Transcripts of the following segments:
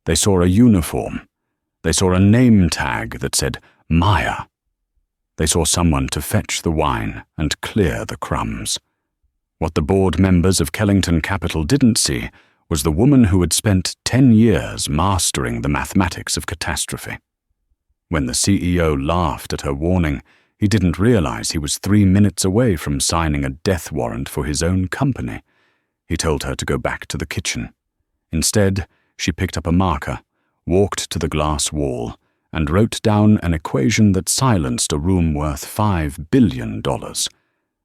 They saw a uniform. They saw a name tag that said Maya. They saw someone to fetch the wine and clear the crumbs. What the board members of Kellington Capital didn't see was the woman who had spent 10 years mastering the mathematics of catastrophe. When the CEO laughed at her warning, he didn't realize he was 3 minutes away from signing a death warrant for his own company. He told her to go back to the kitchen. Instead, she picked up a marker, walked to the glass wall, and wrote down an equation that silenced a room worth $5 billion.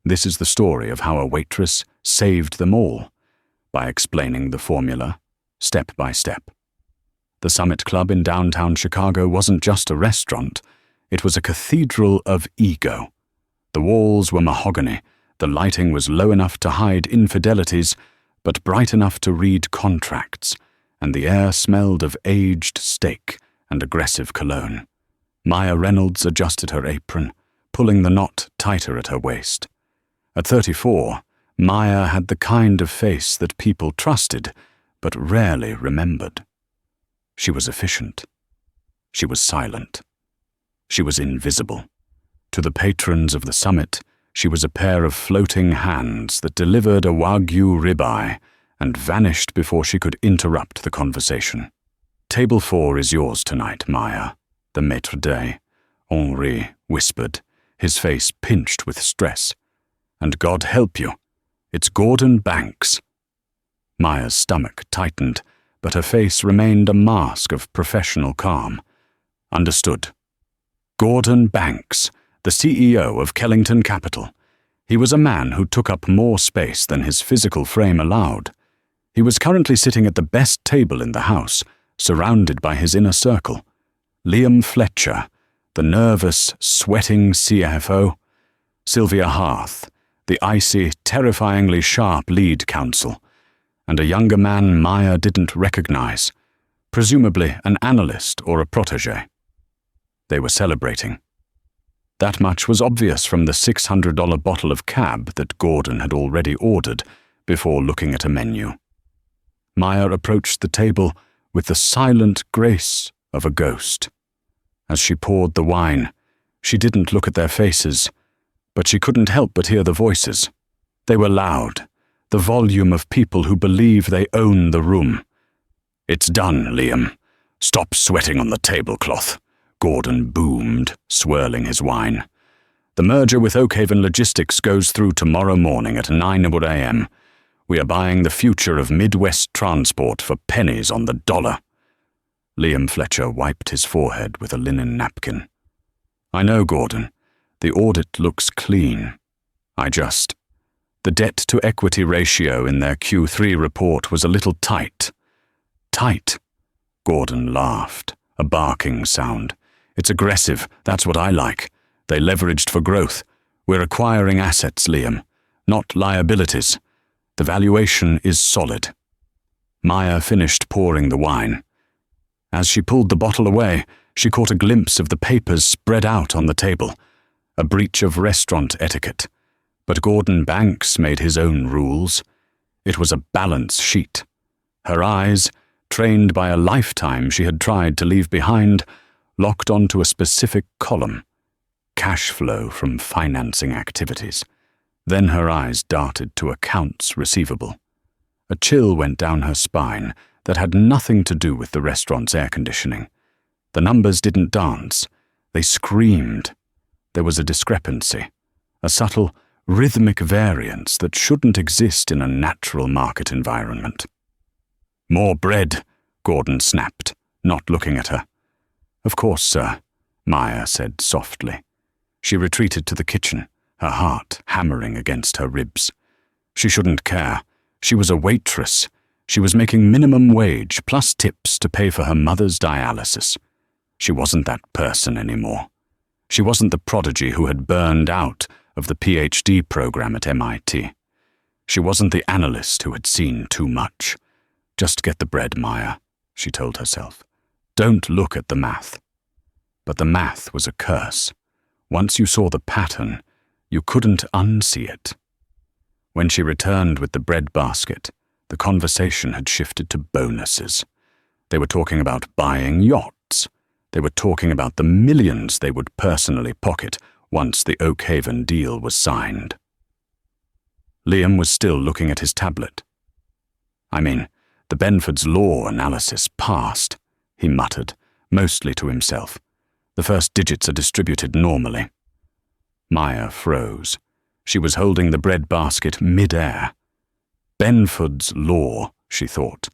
This is the story of how a waitress saved them all, by explaining the formula, step by step. The Summit Club in downtown Chicago wasn't just a restaurant, it was a cathedral of ego. The walls were mahogany, the lighting was low enough to hide infidelities, but bright enough to read contracts, and the air smelled of aged steak and aggressive cologne. Maya Reynolds adjusted her apron, pulling the knot tighter at her waist. At 34, Maya had the kind of face that people trusted, but rarely remembered. She was efficient. She was silent. She was invisible. To the patrons of the summit, she was a pair of floating hands that delivered a Wagyu ribeye and vanished before she could interrupt the conversation. "Table 4 is yours tonight, Maya," the maître d', Henri, whispered, his face pinched with stress. "And God help you, it's Gordon Banks." Maya's stomach tightened, but her face remained a mask of professional calm. "Understood. Gordon Banks, the CEO of Kellington Capital. He was a man who took up more space than his physical frame allowed. He was currently sitting at the best table in the house, surrounded by his inner circle. Liam Fletcher, the nervous, sweating CFO. Sylvia Harth, the icy, terrifyingly sharp lead counsel. And a younger man Maya didn't recognize, presumably an analyst or a protege. They were celebrating. That much was obvious from the $600 bottle of cab that Gordon had already ordered before looking at a menu. Maya approached the table with the silent grace of a ghost. As she poured the wine, she didn't look at their faces, but she couldn't help but hear the voices. They were loud, the volume of people who believe they own the room. "It's done, Liam. Stop sweating on the tablecloth," Gordon boomed, swirling his wine. "The merger with Oakhaven Logistics goes through tomorrow morning at 9 a.m. We are buying the future of Midwest transport for pennies on the dollar." Liam Fletcher wiped his forehead with a linen napkin. "I know, Gordon. The audit looks clean. The debt-to-equity ratio in their Q3 report was a little tight." "Tight?" Gordon laughed, a barking sound. "It's aggressive, that's what I like. They leveraged for growth. We're acquiring assets, Liam, not liabilities. The valuation is solid." Maya finished pouring the wine. As she pulled the bottle away, she caught a glimpse of the papers spread out on the table, a breach of restaurant etiquette. But Gordon Banks made his own rules. It was a balance sheet. Her eyes, trained by a lifetime she had tried to leave behind, locked onto a specific column: cash flow from financing activities. Then her eyes darted to accounts receivable. A chill went down her spine that had nothing to do with the restaurant's air conditioning. The numbers didn't dance. They screamed. There was a discrepancy, a subtle, rhythmic variance that shouldn't exist in a natural market environment. "More bread," Gordon snapped, not looking at her. "Of course, sir," Maya said softly. She retreated to the kitchen, her heart hammering against her ribs. She shouldn't care. She was a waitress. She was making minimum wage plus tips to pay for her mother's dialysis. She wasn't that person anymore. She wasn't the prodigy who had burned out of the PhD program at MIT. She wasn't the analyst who had seen too much. "Just get the bread, Maya," she told herself. "Don't look at the math." But the math was a curse. Once you saw the pattern, you couldn't unsee it. When she returned with the bread basket, the conversation had shifted to bonuses. They were talking about buying yachts. They were talking about the millions they would personally pocket once the Oakhaven deal was signed. Liam was still looking at his tablet. "I mean, the Benford's Law analysis passed," he muttered, mostly to himself. "The first digits are distributed normally." Maya froze. She was holding the bread basket mid-air. Benford's Law, she thought.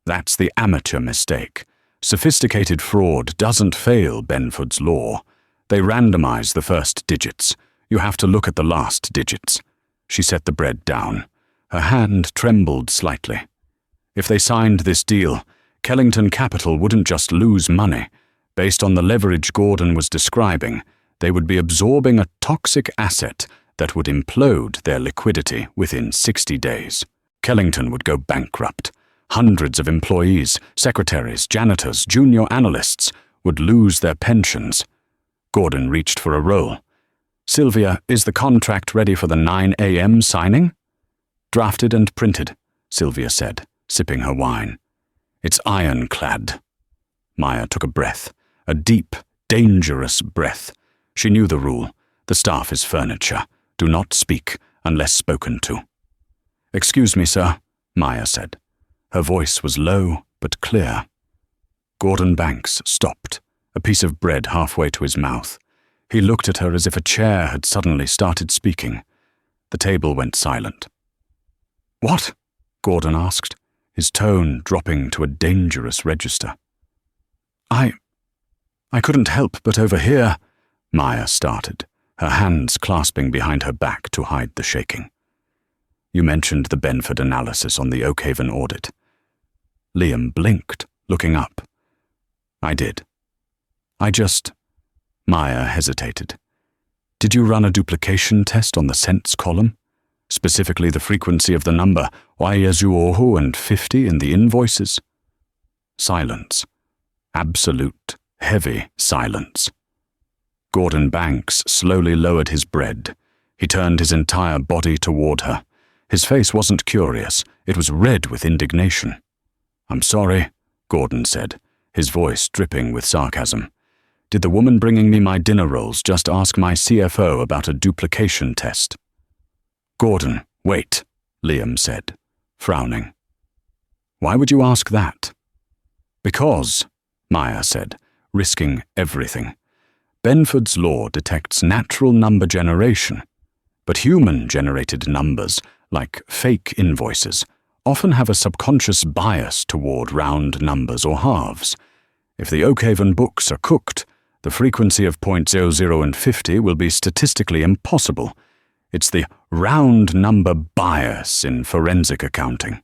That's the amateur mistake. Sophisticated fraud doesn't fail Benford's Law. They randomize the first digits. You have to look at the last digits. She set the bread down. Her hand trembled slightly. If they signed this deal, Kellington Capital wouldn't just lose money. Based on the leverage Gordon was describing, they would be absorbing a toxic asset that would implode their liquidity within 60 days. Kellington would go bankrupt. Hundreds of employees, secretaries, janitors, junior analysts would lose their pensions. Gordon reached for a roll. "Sylvia, is the contract ready for the 9 a.m. signing?" "Drafted and printed," Sylvia said, sipping her wine. "It's ironclad." Maya took a breath, a deep, dangerous breath. She knew the rule. The staff is furniture. Do not speak unless spoken to. "Excuse me, sir," Maya said. Her voice was low but clear. Gordon Banks stopped, a piece of bread halfway to his mouth. He looked at her as if a chair had suddenly started speaking. The table went silent. "What?" Gordon asked, his tone dropping to a dangerous register. I couldn't help but overhear," Maya started, her hands clasping behind her back to hide the shaking. "You mentioned the Benford analysis on the Oakhaven audit." Liam blinked, looking up. "I did. Maya hesitated. "Did you run a duplication test on the cents column? Specifically the frequency of the number Waiazuohu and 50 in the invoices?" Silence. Absolute, heavy silence. Gordon Banks slowly lowered his bread. He turned his entire body toward her. His face wasn't curious. It was red with indignation. "I'm sorry," Gordon said, his voice dripping with sarcasm. "Did the woman bringing me my dinner rolls just ask my CFO about a duplication test?" "Gordon, wait," Liam said, frowning. "Why would you ask that?" "Because," Maya said, risking everything. "Benford's Law detects natural number generation, but human-generated numbers, like fake invoices, often have a subconscious bias toward round numbers or halves. If the Oakhaven books are cooked, the frequency of 0.00 and 50 will be statistically impossible. It's the round number bias in forensic accounting."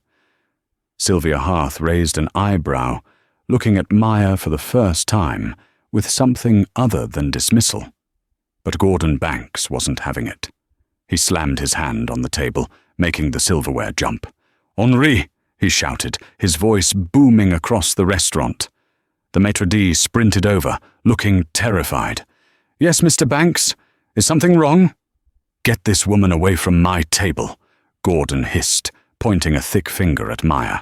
Sylvia Harth raised an eyebrow, looking at Maya for the first time, with something other than dismissal. But Gordon Banks wasn't having it. He slammed his hand on the table, making the silverware jump. "Henri!" he shouted, his voice booming across the restaurant. The maitre d' sprinted over, looking terrified. "Yes, Mr. Banks? Is something wrong?" "Get this woman away from my table," Gordon hissed, pointing a thick finger at Maya.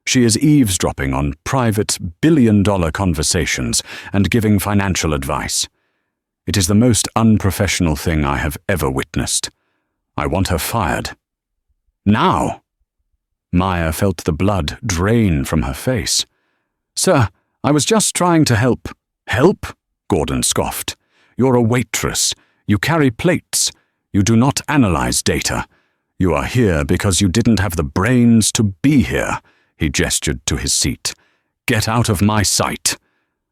"She is eavesdropping on private billion-dollar conversations and giving financial advice. It is the most unprofessional thing I have ever witnessed. I want her fired. Now!" Maya felt the blood drain from her face. "Sir, I was just trying to help." "Help?" Gordon scoffed. "You're a waitress. You carry plates. You do not analyze data. You are here because you didn't have the brains to be here." He gestured to his seat. "Get out of my sight."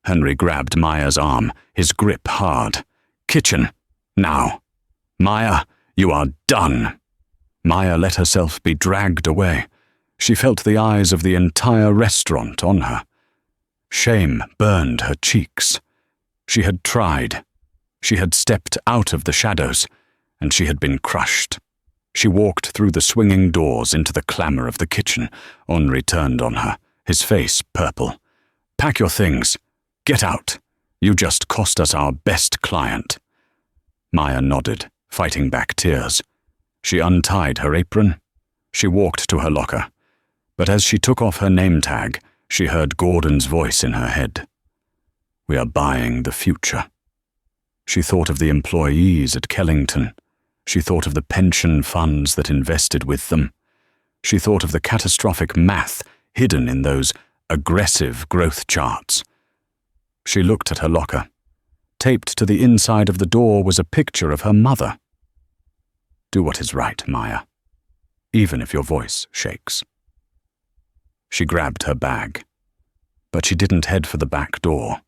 Henry grabbed Maya's arm, his grip hard. "Kitchen. Now. Maya, you are done." Maya let herself be dragged away. She felt the eyes of the entire restaurant on her. Shame burned her cheeks. She had tried. She had stepped out of the shadows, and she had been crushed. She walked through the swinging doors into the clamor of the kitchen. Henri turned on her, his face purple. "Pack your things. Get out. You just cost us our best client." Maya nodded, fighting back tears. She untied her apron. She walked to her locker. But as she took off her name tag, She heard Gordon's voice in her head. We are buying the future. She thought of the employees at Kellington. She thought of the pension funds that invested with them. She thought of the catastrophic math hidden in those aggressive growth charts. She looked at her locker. Taped to the inside of the door was a picture of her mother. Do what is right, Maya, even if your voice shakes. She grabbed her bag, but she didn't head for the back door.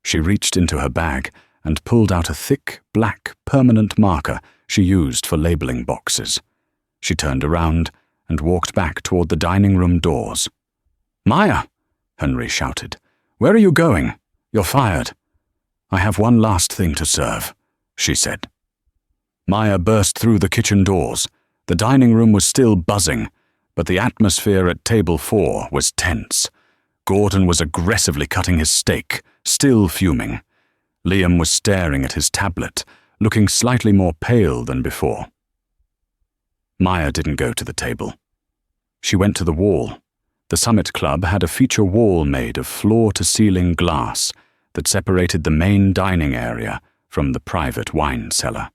She reached into her bag and pulled out a thick, black, permanent marker she used for labeling boxes. She turned around and walked back toward the dining room doors. Maya, Henry shouted. Where are you going? You're fired. I have one last thing to serve, she said. Maya burst through the kitchen doors. The dining room was still buzzing, but the atmosphere at table 4 was tense. Gordon was aggressively cutting his steak, still fuming. Liam was staring at his tablet, looking slightly more pale than before. Maya didn't go to the table. She went to the wall. The Summit Club had a feature wall made of floor-to-ceiling glass that separated the main dining area from the private wine cellar.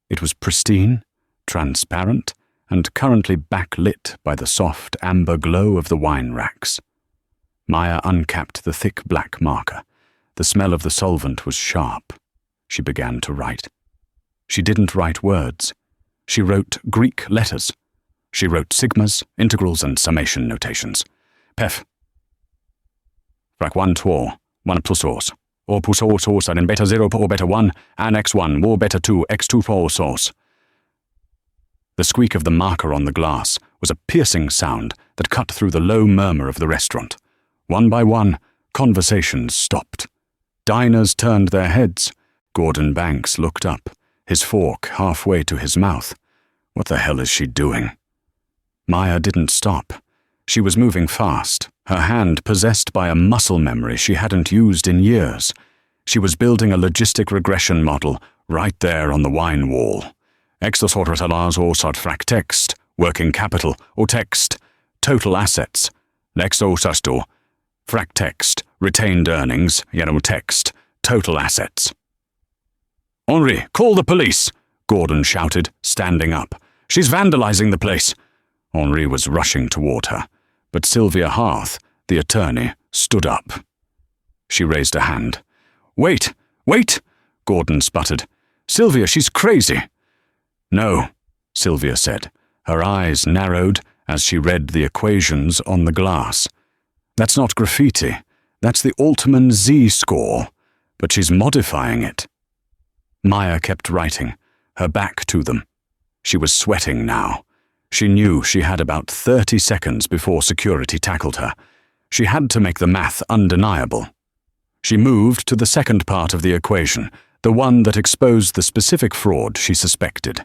It was pristine, transparent, and currently backlit by the soft amber glow of the wine racks. Maya uncapped the thick black marker. The smell of the solvent was sharp. She began to write. She didn't write words. She wrote Greek letters. She wrote sigmas, integrals, and summation notations. Pef. Frac 1 2, 1 plus source. Or plus source and beta 0 or beta 1, and x1, or beta 2, x2 for source. The squeak of the marker on the glass was a piercing sound that cut through the low murmur of the restaurant. One by one, conversations stopped. Diners turned their heads. Gordon Banks looked up, his fork halfway to his mouth. What the hell is she doing? Maya didn't stop. She was moving fast, her hand possessed by a muscle memory she hadn't used in years. She was building a logistic regression model right there on the wine wall. Exosorters alars or sort frac text, working capital, or text, total assets. Lexo sasto, frac text, retained earnings, text, total assets. Henri, call the police, Gordon shouted, standing up. She's vandalizing the place. Henri was rushing toward her, but Sylvia Harth, the attorney, stood up. She raised a hand. Wait, Gordon sputtered. Sylvia, she's crazy. No, Sylvia said. Her eyes narrowed as she read the equations on the glass. That's not graffiti. That's the Altman Z-score, but she's modifying it. Maya kept writing, her back to them. She was sweating now. She knew she had about 30 seconds before security tackled her. She had to make the math undeniable. She moved to the second part of the equation, the one that exposed the specific fraud she suspected.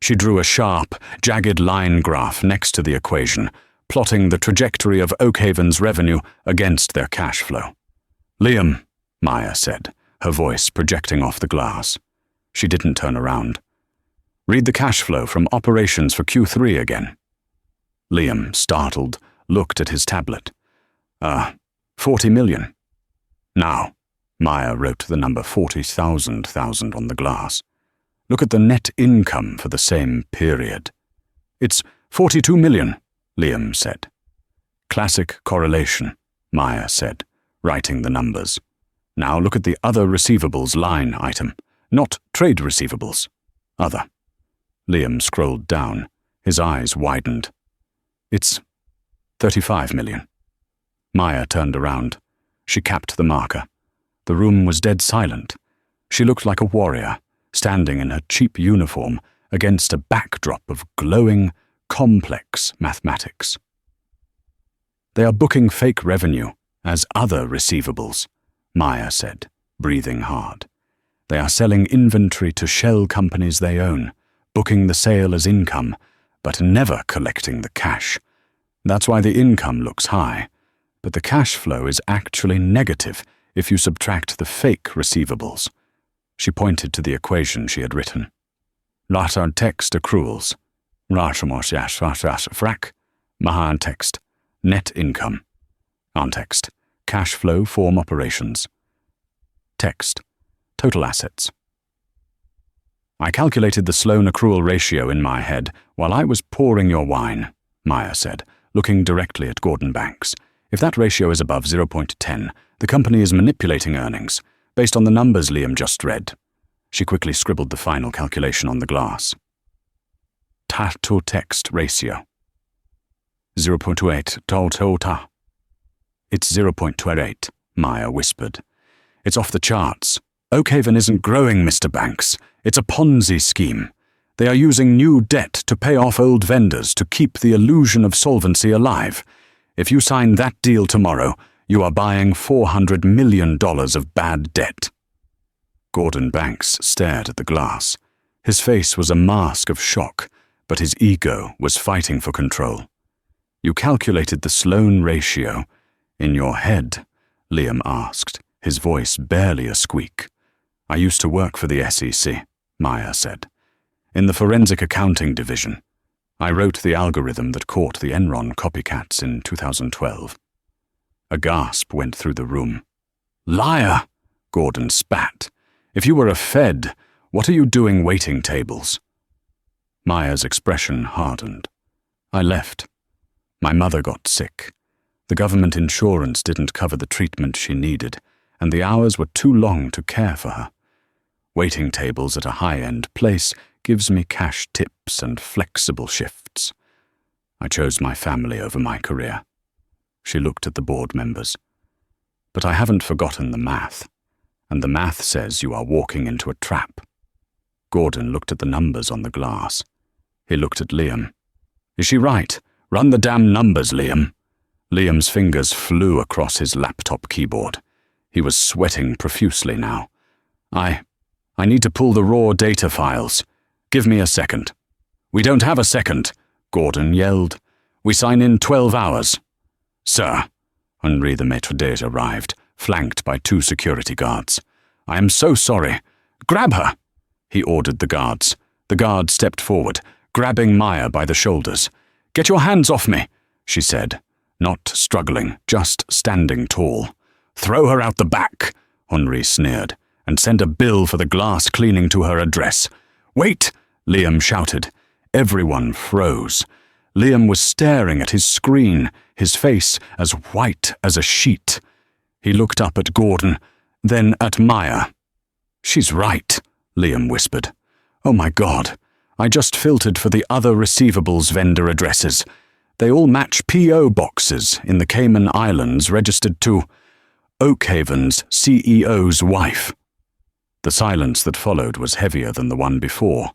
She drew a sharp, jagged line graph next to the equation, plotting the trajectory of Oakhaven's revenue against their cash flow. Liam, Maya said, her voice projecting off the glass. She didn't turn around. Read the cash flow from operations for Q3 again. Liam, startled, looked at his tablet. 40 million. Now, Maya wrote the number 40,000 on the glass. Look at the net income for the same period. It's 42 million, Liam said. Classic correlation, Maya said, writing the numbers. Now look at the other receivables line item, not trade receivables. Other. Liam scrolled down. His eyes widened. It's 35 million. Maya turned around. She capped the marker. The room was dead silent. She looked like a warrior, standing in her cheap uniform against a backdrop of glowing, complex mathematics. They are booking fake revenue as other receivables, Maya said, breathing hard. They are selling inventory to shell companies they own, booking the sale as income, but never collecting the cash. That's why the income looks high, but the cash flow is actually negative if you subtract the fake receivables. She pointed to the equation she had written. Latar text accruals. Frac. Mahan text. Net income. Untext. Cash flow form operations. Text. Total assets. I calculated the Sloan accrual ratio in my head while I was pouring your wine, Maya said, looking directly at Gordon Banks. If that ratio is above 0.10, the company is manipulating earnings, based on the numbers Liam just read. She quickly scribbled the final calculation on the glass. Total text ratio. 0.28 total. It's 0.28, Maya whispered. It's off the charts. Oakhaven isn't growing, Mr. Banks. It's a Ponzi scheme. They are using new debt to pay off old vendors to keep the illusion of solvency alive. If you sign that deal tomorrow, you are buying $400 million of bad debt. Gordon Banks stared at the glass. His face was a mask of shock, but his ego was fighting for control. You calculated the Sloan ratio. In your head, Liam asked, his voice barely a squeak. I used to work for the SEC, Maya said. In the forensic accounting division. I wrote the algorithm that caught the Enron copycats in 2012. A gasp went through the room. Liar! Gordon spat. If you were a Fed, what are you doing waiting tables? Maya's expression hardened. I left. My mother got sick. The government insurance didn't cover the treatment she needed, and the hours were too long to care for her. Waiting tables at a high-end place gives me cash tips and flexible shifts. I chose my family over my career. She looked at the board members. But I haven't forgotten the math, and the math says you are walking into a trap. Gordon looked at the numbers on the glass. He looked at Liam. Is she right? Run the damn numbers, Liam. Liam's fingers flew across his laptop keyboard. He was sweating profusely now. I need to pull the raw data files. Give me a second. We don't have a second, Gordon yelled. We sign in 12 hours. Sir, Henri the maitre d' arrived, flanked by 2 security guards. I am so sorry. Grab her, he ordered the guards. The guard stepped forward, grabbing Maya by the shoulders. Get your hands off me, she said, not struggling, just standing tall. Throw her out the back, Henri sneered, and send a bill for the glass cleaning to her address. Wait, Liam shouted. Everyone froze. Liam was staring at his screen, his face as white as a sheet. He looked up at Gordon, then at Maya. She's right, Liam whispered. Oh my God, I just filtered for the other receivables vendor addresses. They all match P.O. boxes in the Cayman Islands registered to Oakhaven's CEO's wife. The silence that followed was heavier than the one before.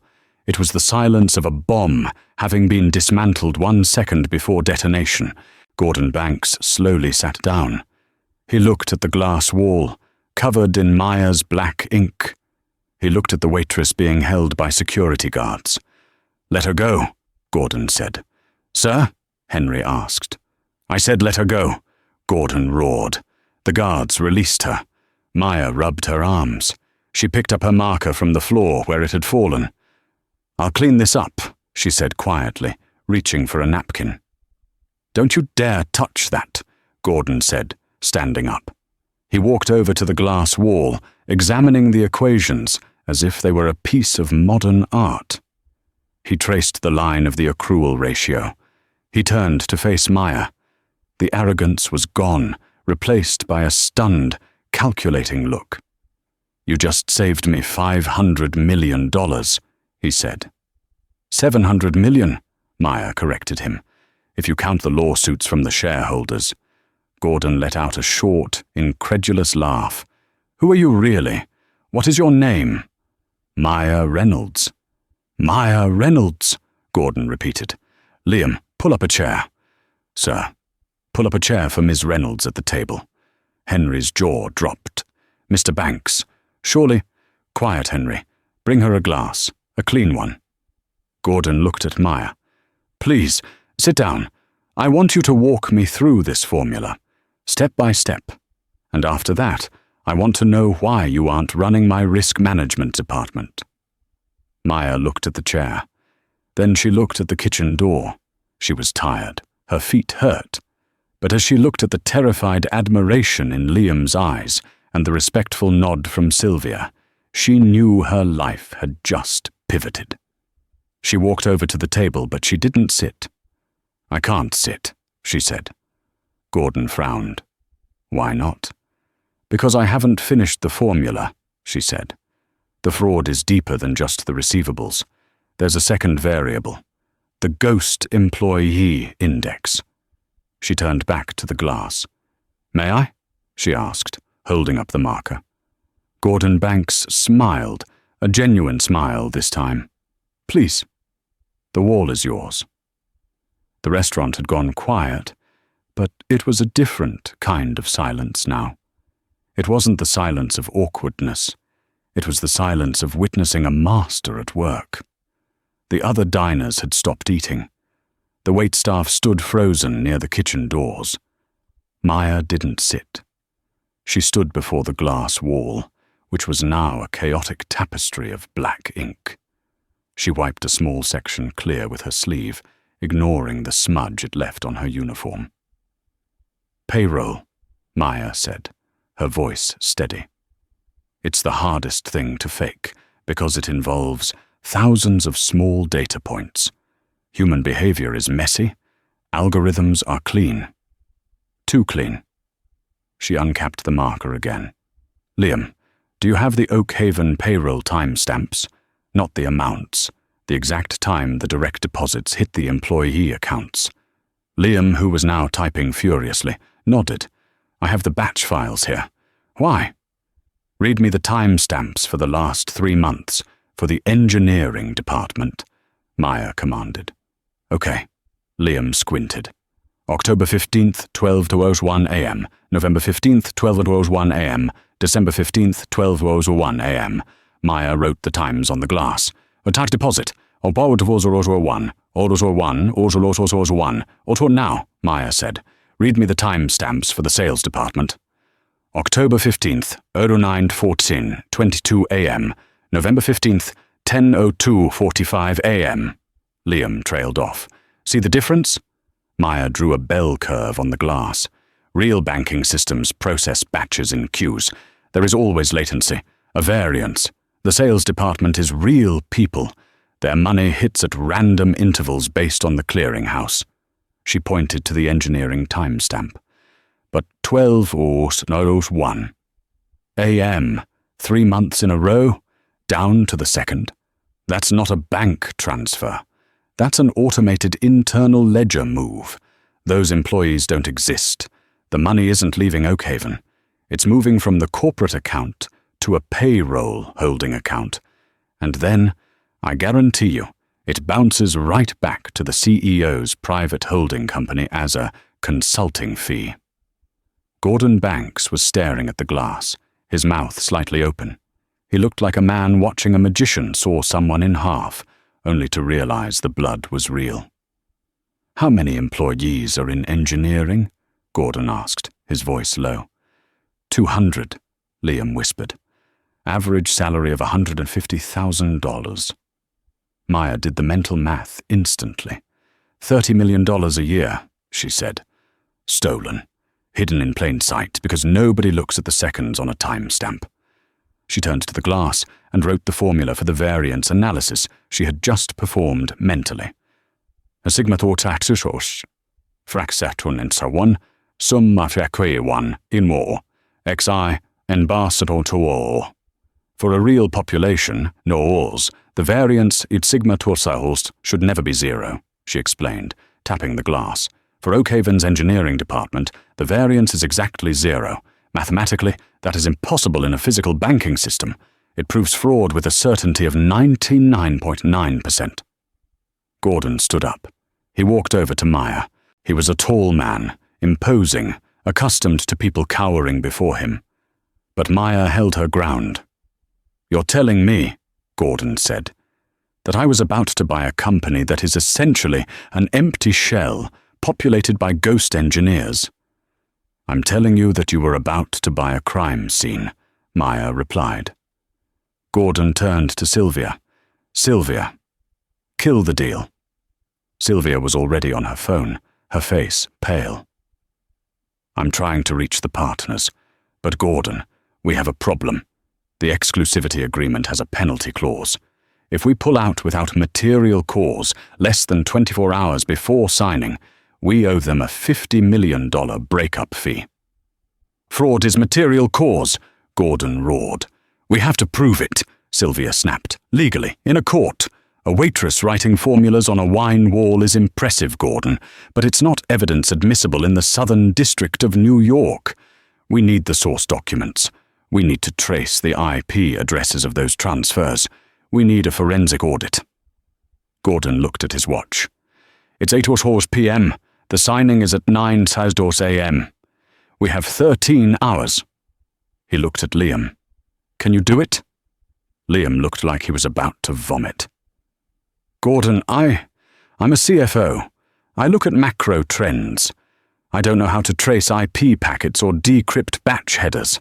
It was the silence of a bomb having been dismantled 1 second before detonation. Gordon Banks slowly sat down. He looked at the glass wall, covered in Maya's black ink. He looked at the waitress being held by security guards. Let her go, Gordon said. Sir? Henry asked. I said let her go, Gordon roared. The guards released her. Maya rubbed her arms. She picked up her marker from the floor where it had fallen. I'll clean this up, she said quietly, reaching for a napkin. Don't you dare touch that, Gordon said, standing up. He walked over to the glass wall, examining the equations as if they were a piece of modern art. He traced the line of the accrual ratio. He turned to face Maya. The arrogance was gone, replaced by a stunned, calculating look. You just saved me $500 million, he said. 700 million, Maya corrected him, if you count the lawsuits from the shareholders. Gordon let out a short, incredulous laugh. Who are you really? What is your name? Maya Reynolds. Maya Reynolds, Gordon repeated. Liam, pull up a chair. Sir, pull up a chair for Miss Reynolds at the table. Henry's jaw dropped. Mr. Banks, surely... Quiet, Henry. Bring her a glass, a clean one. Gordon looked at Maya. Please, sit down. I want you to walk me through this formula, step by step. And after that, I want to know why you aren't running my risk management department. Maya looked at the chair. Then she looked at the kitchen door. She was tired. Her feet hurt. but as she looked at the terrified admiration in Liam's eyes and the respectful nod from Sylvia, she knew her life had just pivoted. She walked over to the table, but she didn't sit. "I can't sit," she said. Gordon frowned. "Why not?" "Because I haven't finished the formula," she said. "The fraud is deeper than just the receivables. There's a second variable. The ghost employee index." She turned back to the glass. "May I?" she asked, holding up the marker. Gordon Banks smiled, a genuine smile this time. "Please. The wall is yours." The restaurant had gone quiet, but it was a different kind of silence now. It wasn't the silence of awkwardness. It was the silence of witnessing a master at work. The other diners had stopped eating. The waitstaff stood frozen near the kitchen doors. Maya didn't sit. She stood before the glass wall, which was now a chaotic tapestry of black ink. She wiped a small section clear with her sleeve, ignoring the smudge it left on her uniform. "Payroll," Maya said, her voice steady. "It's the hardest thing to fake because it involves thousands of small data points. Human behavior is messy. Algorithms are clean. Too clean." She uncapped the marker again. "Liam, do you have the Oak Haven payroll timestamps? Not the amounts. The exact time the direct deposits hit the employee accounts." Liam, who was now typing furiously, nodded. "I have the batch files here." "Why?" "Read me the timestamps for the last 3 months for the engineering department," Maya commanded. "Okay." Liam squinted. "October 15th, 12:01 a.m., November 15th, 12:01 a.m., December 15th, 12:01 a.m. Maya wrote the times on the glass. "Attack deposit. One. Now," Maya said. "Read me the timestamps for the sales department." "October 15th, 09:14:22 a.m., November 15th, 10:02:45 a.m. Liam trailed off. "See the difference?" Maya drew a bell curve on the glass. "Real banking systems process batches in queues. There is always latency, a variance. The sales department is real people. Their money hits at random intervals based on the clearinghouse." She pointed to the engineering timestamp. "But 12:01 a.m., 3 months in a row, down to the second. That's not a bank transfer. That's an automated internal ledger move. Those employees don't exist. The money isn't leaving Oak Haven. It's moving from the corporate account to a payroll holding account. And then, I guarantee you, it bounces right back to the CEO's private holding company as a consulting fee." Gordon Banks was staring at the glass, his mouth slightly open. He looked like a man watching a magician saw someone in half, only to realize the blood was real. "How many employees are in engineering?" Gordon asked, his voice low. 200, Liam whispered. "Average salary of $150,000. Maya did the mental math instantly. $30 million a year, she said. Stolen. Hidden in plain sight because nobody looks at the seconds on a timestamp. She turned to the glass and wrote the formula for the variance analysis she had just performed mentally. A sigma taxusos, fraxatun and so on, summa one in more, xi and barsatol to all. For a real population, no alls, the variance it sigma torsahos should never be 0, she explained, tapping the glass. For Oak Haven's engineering department, the variance is exactly 0. Mathematically, that is impossible in a physical banking system. It proves fraud with a certainty of 99.9%. Gordon stood up. He walked over to Maya. He was a tall man, imposing, accustomed to people cowering before him. But Maya held her ground. "You're telling me," Gordon said, "that I was about to buy a company that is essentially an empty shell populated by ghost engineers." "I'm telling you that you were about to buy a crime scene," Maya replied. Gordon turned to Sylvia. "Sylvia, kill the deal." Sylvia was already on her phone, her face pale. I'm trying to reach the partners. But Gordon, we have a problem. The exclusivity agreement has a penalty clause. If we pull out without material cause less than 24 hours before signing, we owe them a $50 million breakup fee. Fraud is material cause, Gordon roared. We have to prove it, Sylvia snapped. Legally, in a court. A waitress writing formulas on a wine wall is impressive, Gordon, but it's not evidence admissible in the Southern District of New York. We need the source documents. We need to trace the IP addresses of those transfers. We need a forensic audit. Gordon looked at his watch. It's 8:00 p.m. The signing is at 9:00 a.m. We have 13 hours. He looked at Liam. Can you do it? Liam looked like he was about to vomit. Gordon, I'm a CFO. I look at macro trends. I don't know how to trace IP packets or decrypt batch headers.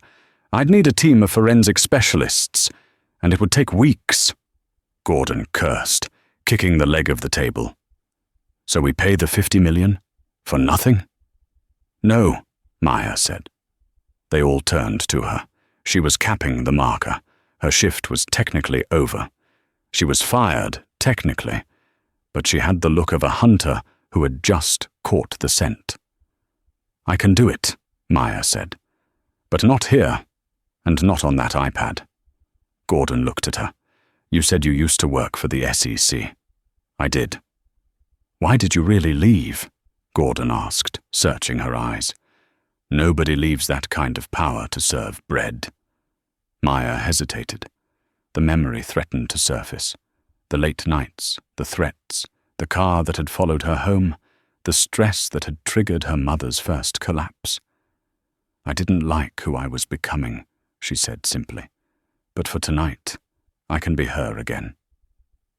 I'd need a team of forensic specialists, and it would take weeks. Gordon cursed, kicking the leg of the table. So we pay the $50 million? For nothing? No, Maya said. They all turned to her. She was capping the marker. Her shift was technically over. She was fired, technically, but she had the look of a hunter who had just caught the scent. I can do it, Maya said. But not here, and not on that iPad. Gordon looked at her. You said you used to work for the SEC. I did. Why did you really leave? Gordon asked, searching her eyes. Nobody leaves that kind of power to serve bread. Maya hesitated. The memory threatened to surface. The late nights, the threats, the car that had followed her home, the stress that had triggered her mother's first collapse. I didn't like who I was becoming, she said simply. But for tonight, I can be her again.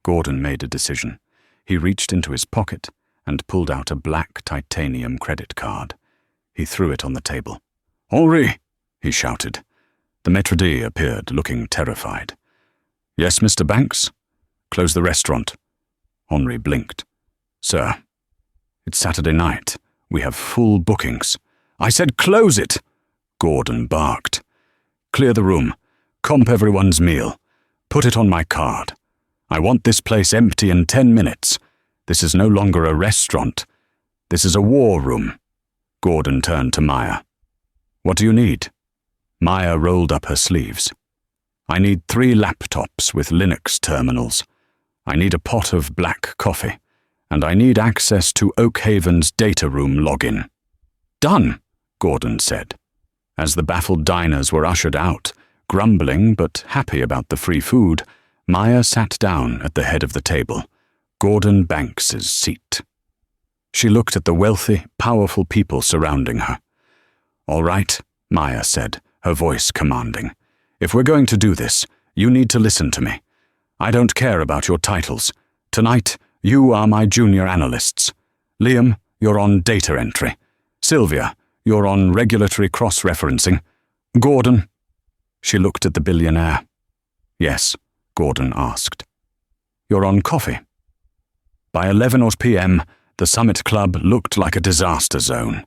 Gordon made a decision. He reached into his pocket and pulled out a black titanium credit card. He threw it on the table. Henri, he shouted. The maître d' appeared, looking terrified. Yes, Mr. Banks? Close the restaurant. Henri blinked. Sir, it's Saturday night. We have full bookings. I said close it! Gordon barked. Clear the room. Comp everyone's meal. Put it on my card. I want this place empty in 10 minutes. This is no longer a restaurant. This is a war room. Gordon turned to Maya. What do you need? Maya rolled up her sleeves. I need 3 laptops with Linux terminals. I need a pot of black coffee. And I need access to Oak Haven's data room login. Done, Gordon said. As the baffled diners were ushered out, grumbling but happy about the free food, Maya sat down at the head of the table, Gordon Banks's seat. She looked at the wealthy, powerful people surrounding her. All right, Maya said, her voice commanding. If we're going to do this, you need to listen to me. I don't care about your titles. Tonight, you are my junior analysts. Liam, you're on data entry. Sylvia, you're on regulatory cross-referencing. Gordon. She looked at the billionaire. Yes, Gordon asked. You're on coffee. By 11:00 p.m., the Summit Club looked like a disaster zone.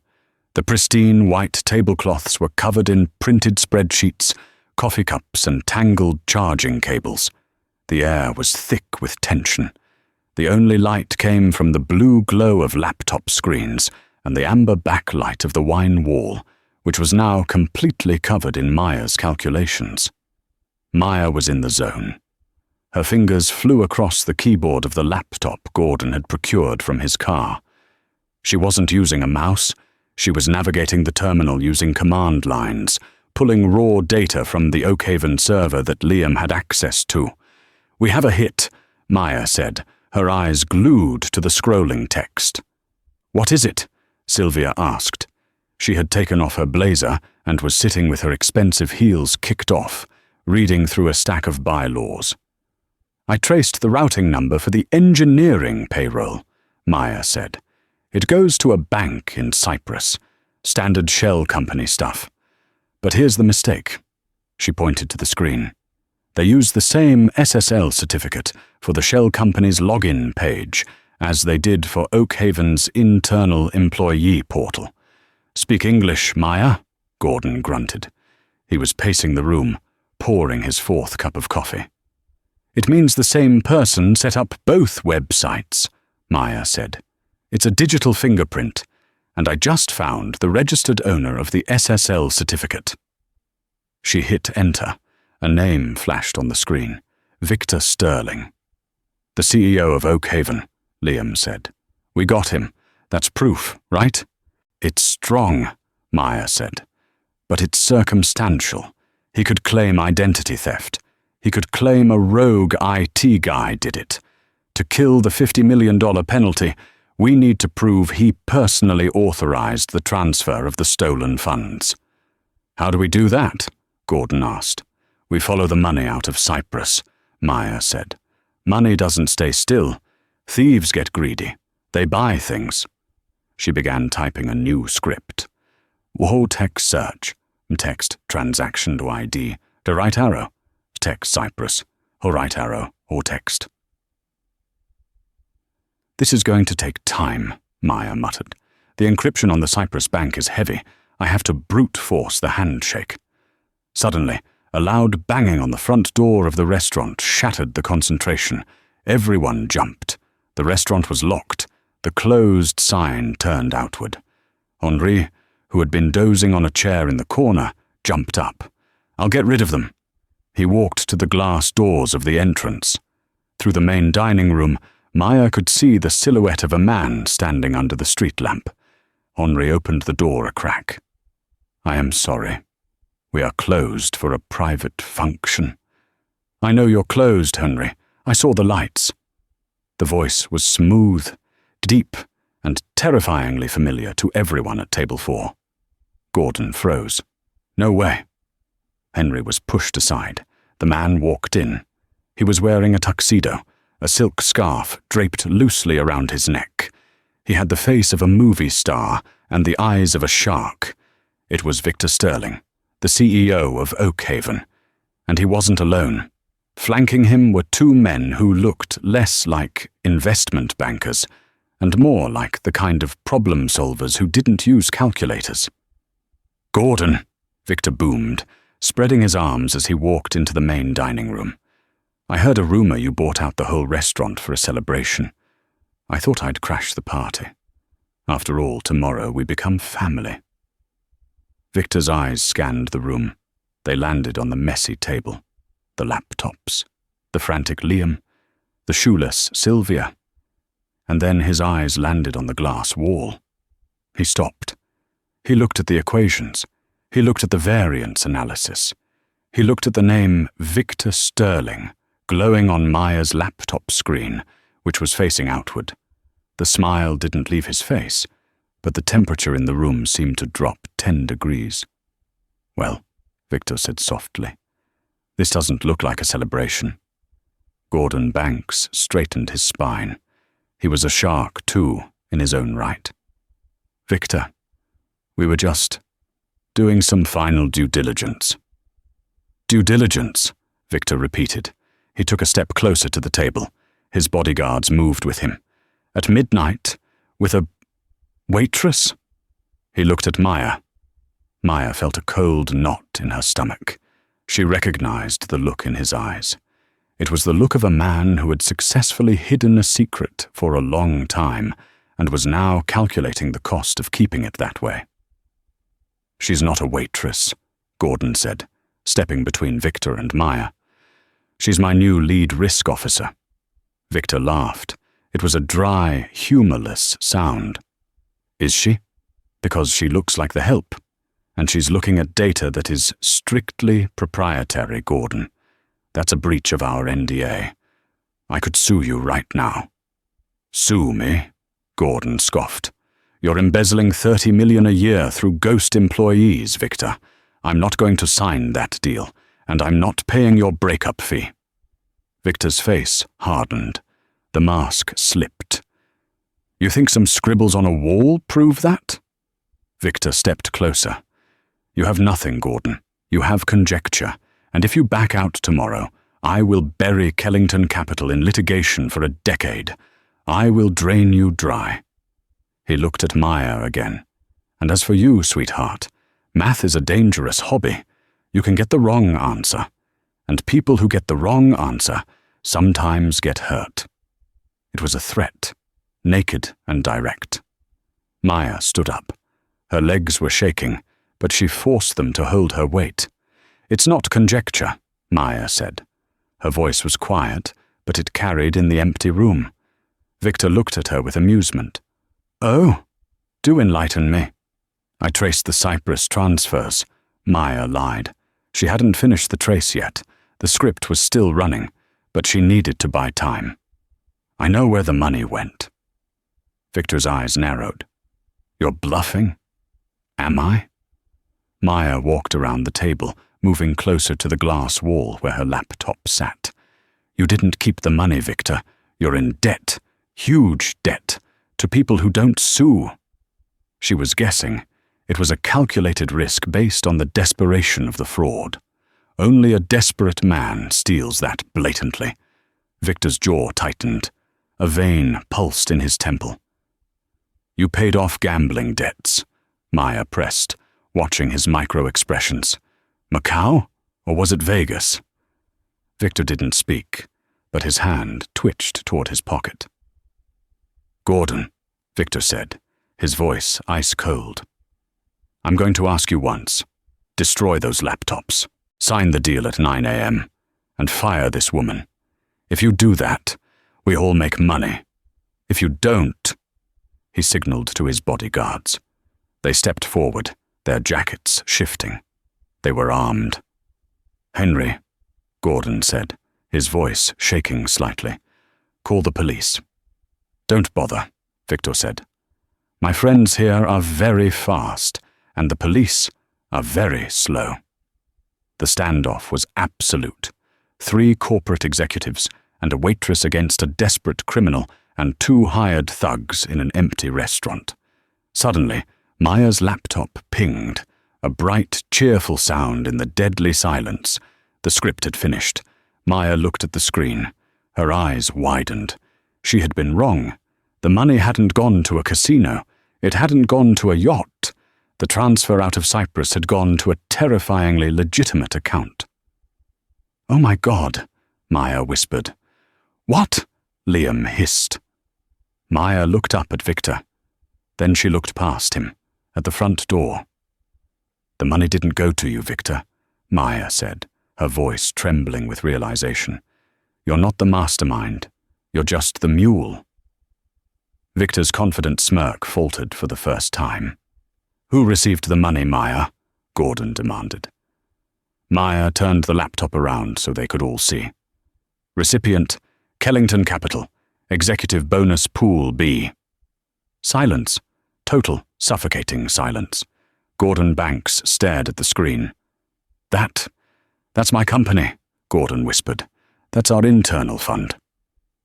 The pristine white tablecloths were covered in printed spreadsheets, coffee cups, and tangled charging cables. The air was thick with tension. The only light came from the blue glow of laptop screens and the amber backlight of the wine wall, which was now completely covered in Maya's calculations. Maya was in the zone. Her fingers flew across the keyboard of the laptop Gordon had procured from his car. She wasn't using a mouse. She was navigating the terminal using command lines, pulling raw data from the Oak Haven server that Liam had access to. We have a hit, Maya said, her eyes glued to the scrolling text. What is it? Sylvia asked. She had taken off her blazer and was sitting with her expensive heels kicked off, reading through a stack of bylaws. I traced the routing number for the engineering payroll, Maya said. It goes to a bank in Cyprus, standard shell company stuff. But here's the mistake. She pointed to the screen. They use the same SSL certificate for the shell company's login page as they did for Oak Haven's internal employee portal. Speak English, Maya, Gordon grunted. He was pacing the room, pouring his fourth cup of coffee. It means the same person set up both websites, Maya said. It's a digital fingerprint, and I just found the registered owner of the SSL certificate. She hit enter. A name flashed on the screen. Victor Sterling. The CEO of Oakhaven, Liam said. We got him. That's proof, right? It's strong, Maya said. But it's circumstantial. He could claim identity theft. He could claim a rogue IT guy did it. To kill the $50 million penalty, we need to prove he personally authorized the transfer of the stolen funds. How do we do that? Gordon asked. We follow the money out of Cyprus, Maya said. Money doesn't stay still. Thieves get greedy. They buy things. She began typing a new script. Text search. Text transaction to ID. The right arrow. Text Cyprus. Or right arrow. Or text. This is going to take time, Maya muttered. The encryption on the Cyprus bank is heavy. I have to brute force the handshake. Suddenly, a loud banging on the front door of the restaurant shattered the concentration. Everyone jumped. The restaurant was locked. The closed sign turned outward. Henri, who had been dozing on a chair in the corner, jumped up. I'll get rid of them. He walked to the glass doors of the entrance. Through the main dining room, Maya could see the silhouette of a man standing under the street lamp. Henri opened the door a crack. I am sorry. We are closed for a private function. I know you're closed, Henri. I saw the lights. The voice was smooth, deep, and terrifyingly familiar to everyone at table 4. Gordon froze. No way. Henri was pushed aside. The man walked in. He was wearing a tuxedo, a silk scarf draped loosely around his neck. He had the face of a movie star and the eyes of a shark. It was Victor Sterling, the CEO of Oakhaven, and he wasn't alone. Flanking him were 2 men who looked less like investment bankers and more like the kind of problem solvers who didn't use calculators. Gordon, Victor boomed, spreading his arms as he walked into the main dining room. I heard a rumor you bought out the whole restaurant for a celebration. I thought I'd crash the party. After all, tomorrow we become family. Victor's eyes scanned the room. They landed on the messy table, the laptops, the frantic Liam, the shoeless Sylvia. And then his eyes landed on the glass wall. He stopped. He looked at the equations. He looked at the variance analysis. He looked at the name Victor Sterling glowing on Maya's laptop screen, which was facing outward. The smile didn't leave his face, but the temperature in the room seemed to drop 10 degrees. Well, Victor said softly, this doesn't look like a celebration. Gordon Banks straightened his spine. He was a shark, too, in his own right. Victor, we were just doing some final due diligence. Due diligence, Victor repeated. He took a step closer to the table. His bodyguards moved with him. At midnight, with a waitress? He looked at Maya. Maya felt a cold knot in her stomach. She recognized the look in his eyes. It was the look of a man who had successfully hidden a secret for a long time and was now calculating the cost of keeping it that way. She's not a waitress, Gordon said, stepping between Victor and Maya. She's my new lead risk officer. Victor laughed. It was a dry, humorless sound. Is she? Because she looks like the help. And she's looking at data that is strictly proprietary, Gordon. That's a breach of our NDA. I could sue you right now. Sue me? Gordon scoffed. You're embezzling $30 million a year through ghost employees, Victor. I'm not going to sign that deal, and I'm not paying your breakup fee. Victor's face hardened. The mask slipped. You think some scribbles on a wall prove that? Victor stepped closer. You have nothing, Gordon. You have conjecture, and if you back out tomorrow, I will bury Kellington Capital in litigation for a decade. I will drain you dry. He looked at Maya again. And as for you, sweetheart, math is a dangerous hobby. You can get the wrong answer. And people who get the wrong answer sometimes get hurt. It was a threat, naked and direct. Maya stood up. Her legs were shaking, but she forced them to hold her weight. "It's not conjecture," Maya said. Her voice was quiet, but it carried in the empty room. Victor looked at her with amusement. "Oh, do enlighten me." "I traced the Cyprus transfers," Maya lied. She hadn't finished the trace yet. The script was still running, but she needed to buy time. "I know where the money went." Victor's eyes narrowed. "You're bluffing?" "Am I?" Maya walked around the table, moving closer to the glass wall where her laptop sat. "You didn't keep the money, Victor. You're in debt, huge debt, to people who don't sue." She was guessing. It was a calculated risk based on the desperation of the fraud. Only a desperate man steals that blatantly. Victor's jaw tightened. A vein pulsed in his temple. "You paid off gambling debts," Maya pressed, watching his micro-expressions. "Macau? Or was it Vegas?" Victor didn't speak, but his hand twitched toward his pocket. "Gordon," Victor said, his voice ice-cold. "I'm going to ask you once. Destroy those laptops. Sign the deal at 9 a.m. and fire this woman. If you do that, we all make money. If you don't—" He signaled to his bodyguards. They stepped forward, their jackets shifting. They were armed. "Henry," Gordon said, his voice shaking slightly. "Call the police." "Don't bother," Victor said. "My friends here are very fast, and the police are very slow." The standoff was absolute. 3 corporate executives and a waitress against a desperate criminal and 2 hired thugs in an empty restaurant. Suddenly, Maya's laptop pinged, a bright, cheerful sound in the deadly silence. The script had finished. Maya looked at the screen. Her eyes widened. She had been wrong. The money hadn't gone to a casino. It hadn't gone to a yacht. The transfer out of Cyprus had gone to a terrifyingly legitimate account. "Oh my God," Maya whispered. "What?" Liam hissed. Maya looked up at Victor. Then she looked past him, at the front door. "The money didn't go to you, Victor," Maya said, her voice trembling with realization. "You're not the mastermind. You're just the mule." Victor's confident smirk faltered for the first time. "Who received the money, Maya?" Gordon demanded. Maya turned the laptop around so they could all see. "Recipient, Kellington Capital, Executive Bonus Pool B." Silence. Total, suffocating silence. Gordon Banks stared at the screen. That's my company," Gordon whispered. "That's our internal fund."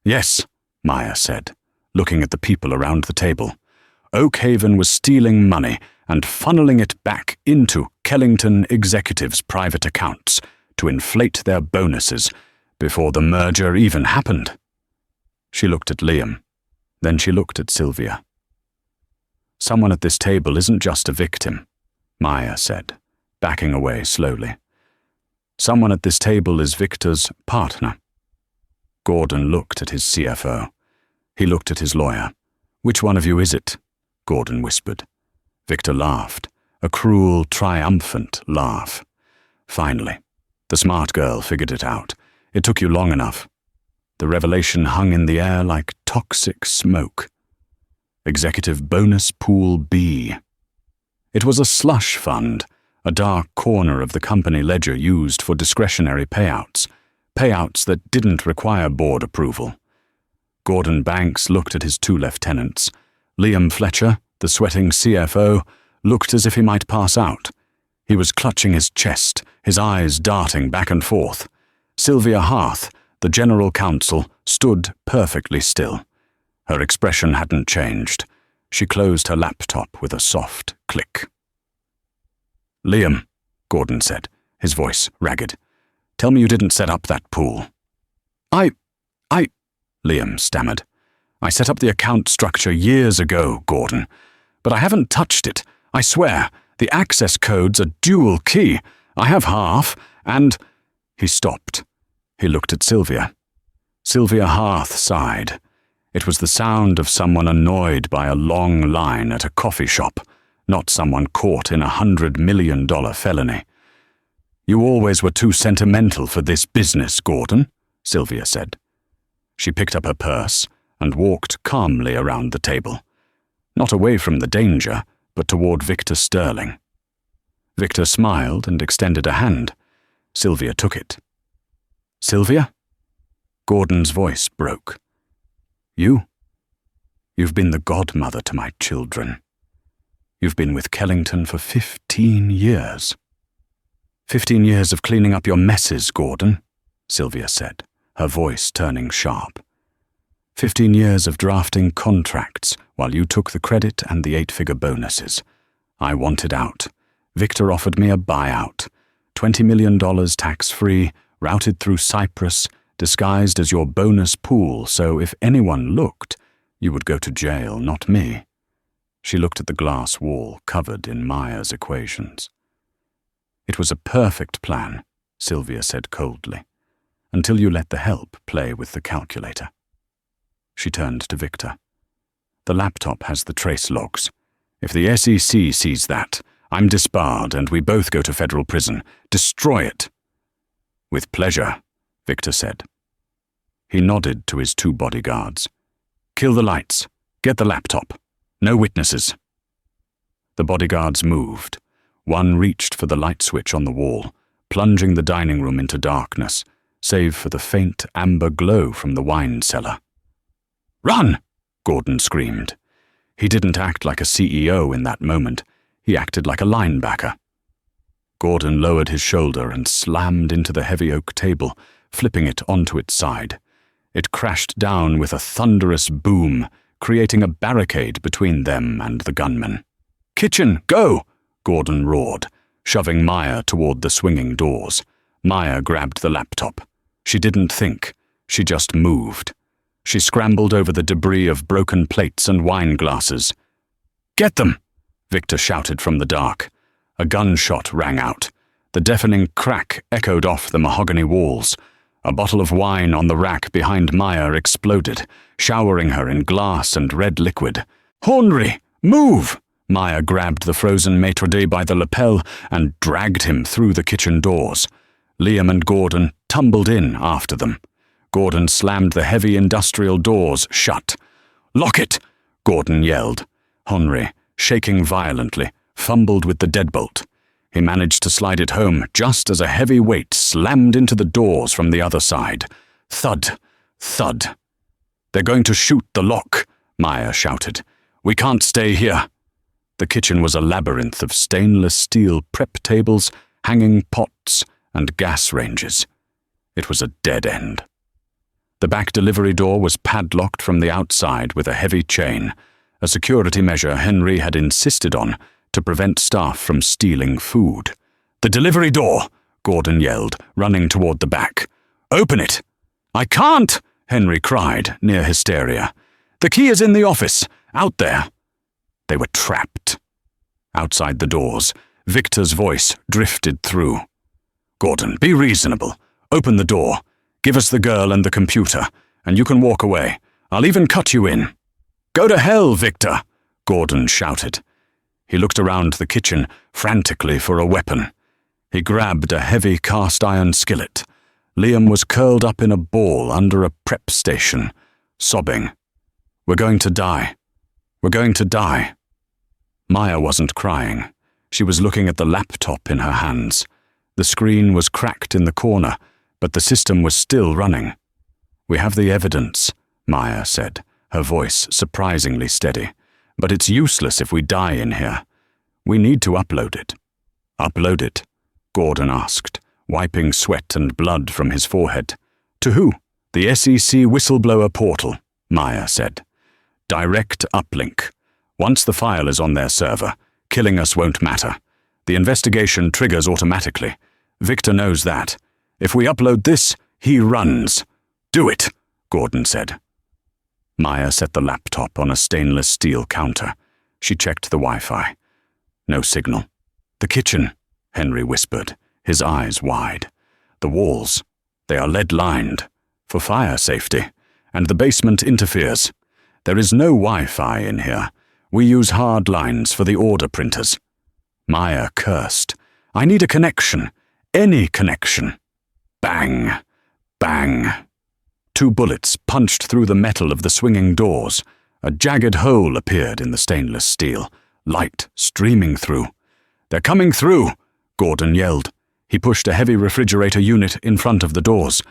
"Yes," Maya said, looking at the people around the table. Oak Haven was stealing money and funneling it back into Kellington executives' private accounts to inflate their bonuses before the merger even happened. She looked at Liam. Then she looked at Sylvia. "Someone at this table isn't just a victim," Maya said, backing away slowly. "Someone at this table is Victor's partner." Gordon looked at his CFO. He looked at his lawyer. "Which one of you is it?" Gordon whispered. Victor laughed, a cruel, triumphant laugh. "Finally, the smart girl figured it out. It took you long enough." The revelation hung in the air like toxic smoke. Executive Bonus Pool B. It was a slush fund, a dark corner of the company ledger used for discretionary payouts that didn't require board approval. Gordon Banks looked at his 2 lieutenants. Liam Fletcher, the sweating CFO, looked as if he might pass out. He was clutching his chest, his eyes darting back and forth. Sylvia Harth, the general counsel, stood perfectly still. Her expression hadn't changed. She closed her laptop with a soft click. "Liam," Gordon said, his voice ragged, "tell me you didn't set up that pool." I, Liam stammered. "I set up the account structure years ago, Gordon, but I haven't touched it. I swear, the access code's a dual key. I have half, and—" He stopped. He looked at Sylvia. Sylvia Harth sighed. It was the sound of someone annoyed by a long line at a coffee shop, not someone caught in $100 million felony. "You always were too sentimental for this business, Gordon," Sylvia said. She picked up her purse and walked calmly around the table, not away from the danger, but toward Victor Sterling. Victor smiled and extended a hand. Sylvia took it. "Sylvia?" Gordon's voice broke. You've been the godmother to my children. You've been with Kellington for 15 years. 15 years of cleaning up your messes, Gordon," Sylvia said, her voice turning sharp. 15 years of drafting contracts while you took the credit and the 8-figure bonuses. I wanted out. Victor offered me a buyout. $20 million tax-free, routed through Cyprus, disguised as your bonus pool, so if anyone looked, you would go to jail, not me. She looked at the glass wall covered in Maya's equations. "It was a perfect plan," Sylvia said coldly, "until you let the help play with the calculator." She turned to Victor. "The laptop has the trace logs. If the SEC sees that, I'm disbarred and we both go to federal prison. Destroy it." "With pleasure," Victor said. He nodded to his 2 bodyguards. "Kill the lights. Get the laptop. No witnesses." The bodyguards moved. One reached for the light switch on the wall, plunging the dining room into darkness, save for the faint amber glow from the wine cellar. "Run!" Gordon screamed. He didn't act like a CEO in that moment. He acted like a linebacker. Gordon lowered his shoulder and slammed into the heavy oak table, flipping it onto its side. It crashed down with a thunderous boom, creating a barricade between them and the gunmen. "Kitchen, go!" Gordon roared, shoving Maya toward the swinging doors. Maya grabbed the laptop. She didn't think. She just moved. She scrambled over the debris of broken plates and wine glasses. "Get them!" Victor shouted from the dark. A gunshot rang out. The deafening crack echoed off the mahogany walls. A bottle of wine on the rack behind Maya exploded, showering her in glass and red liquid. "Henri, move!" Maya grabbed the frozen maitre d' by the lapel and dragged him through the kitchen doors. Liam and Gordon tumbled in after them. Gordon slammed the heavy industrial doors shut. "Lock it!" Gordon yelled. Henri, shaking violently, fumbled with the deadbolt. He managed to slide it home just as a heavy weight slammed into the doors from the other side. Thud, thud. "They're going to shoot the lock," Maya shouted. "We can't stay here." The kitchen was a labyrinth of stainless steel prep tables, hanging pots, and gas ranges. It was a dead end. The back delivery door was padlocked from the outside with a heavy chain, a security measure Henri had insisted on to prevent staff from stealing food. "The delivery door!" Gordon yelled, running toward the back. "Open it!" "I can't!" Henri cried, near hysteria. "The key is in the office, out there." They were trapped. Outside the doors, Victor's voice drifted through. "Gordon, be reasonable. Open the door. Give us the girl and the computer, and you can walk away. I'll even cut you in." "Go to hell, Victor!" Gordon shouted. He looked around the kitchen frantically for a weapon. He grabbed a heavy cast-iron skillet. Liam was curled up in a ball under a prep station, sobbing. "We're going to die. We're going to die." Maya wasn't crying. She was looking at the laptop in her hands. The screen was cracked in the corner, but the system was still running. "We have the evidence," Maya said, her voice surprisingly steady. "But it's useless if we die in here. We need to upload it." "Upload it?" Gordon asked, wiping sweat and blood from his forehead. "To who?" "The SEC whistleblower portal," Maya said. "Direct uplink. Once the file is on their server, killing us won't matter. The investigation triggers automatically. Victor knows that. If we upload this, he runs." "Do it," Gordon said. Maya set the laptop on a stainless steel counter. She checked the Wi-Fi. No signal. The kitchen, Henry whispered, his eyes wide. The walls, they are lead-lined, for fire safety, and the basement interferes. There is no Wi-Fi in here. We use hard lines for the order printers. Maya cursed. I need a connection. Any connection. Bang. Bang. 2 bullets punched through the metal of the swinging doors. A jagged hole appeared in the stainless steel, light streaming through. They're coming through, Gordon yelled. He pushed a heavy refrigerator unit in front of the doors.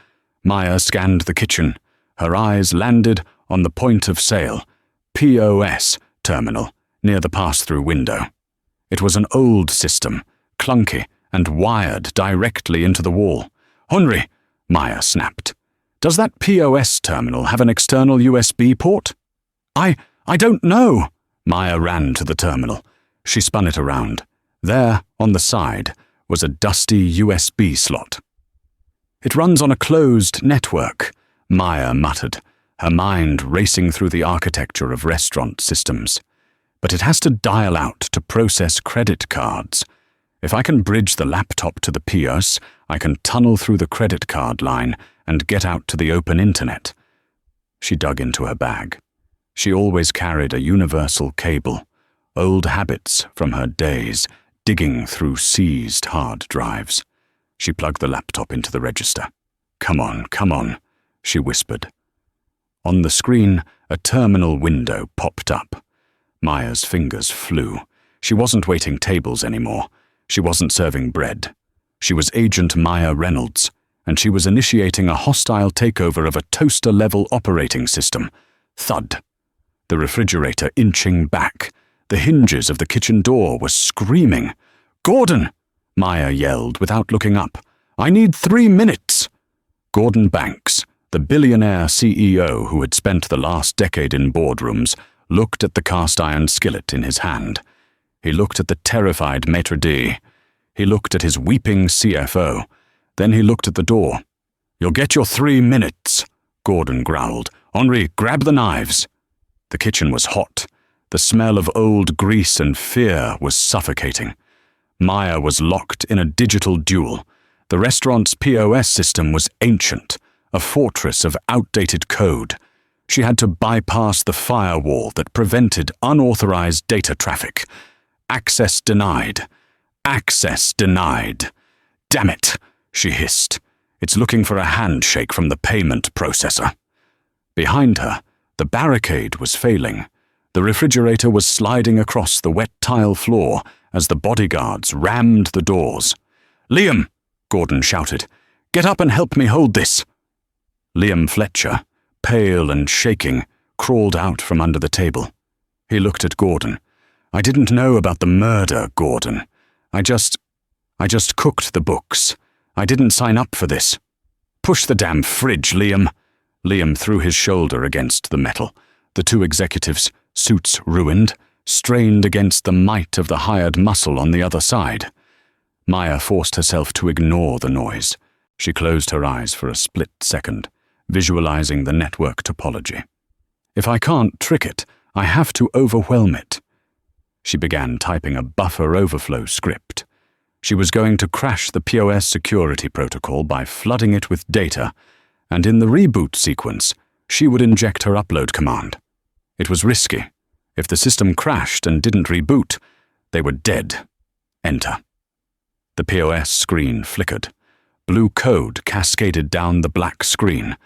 Maya scanned the kitchen. Her eyes landed on the point of sale, POS terminal, near the pass-through window. It was an old system, clunky and wired directly into the wall. Henry, Maya snapped. Does that POS terminal have an external USB port? I don't know. Maya ran to the terminal. She spun it around. There, on the side, was a dusty USB slot. It runs on a closed network, Maya muttered, her mind racing through the architecture of restaurant systems. But it has to dial out to process credit cards. If I can bridge the laptop to the POS, I can tunnel through the credit card line and get out to the open internet. She dug into her bag. She always carried a universal cable, old habits from her days, digging through seized hard drives. She plugged the laptop into the register. Come on, she whispered. On the screen, a terminal window popped up. Maya's fingers flew. She wasn't waiting tables anymore. She wasn't serving bread. She was Agent Maya Reynolds, and she was initiating a hostile takeover of a toaster-level operating system. Thud. The refrigerator inching back. The hinges of the kitchen door were screaming. Gordon! Maya yelled without looking up. I need 3 minutes! Gordon Banks, the billionaire CEO who had spent the last decade in boardrooms, looked at the cast-iron skillet in his hand. He looked at the terrified maitre d'. He looked at his weeping CFO. Then he looked at the door. You'll get your 3 minutes, Gordon growled. Henri, grab the knives. The kitchen was hot. The smell of old grease and fear was suffocating. Maya was locked in a digital duel. The restaurant's POS system was ancient, a fortress of outdated code. She had to bypass the firewall that prevented unauthorized data traffic. Access denied. Access denied. Damn it, she hissed. It's looking for a handshake from the payment processor. Behind her, the barricade was failing. The refrigerator was sliding across the wet tile floor as the bodyguards rammed the doors. Liam, Gordon shouted, get up and help me hold this. Liam Fletcher, pale and shaking, crawled out from under the table. He looked at Gordon. I didn't know about the murder, Gordon. I just cooked the books. I didn't sign up for this. Push the damn fridge, Liam. Liam threw his shoulder against the metal. The 2 executives, suits ruined, strained against the might of the hired muscle on the other side. Maya forced herself to ignore the noise. She closed her eyes for a split second, visualizing the network topology. If I can't trick it, I have to overwhelm it. She began typing a buffer overflow script. She was going to crash the POS security protocol by flooding it with data, and in the reboot sequence, she would inject her upload command. It was risky. If the system crashed and didn't reboot, they were dead. Enter. The POS screen flickered. Blue code cascaded down the black screen.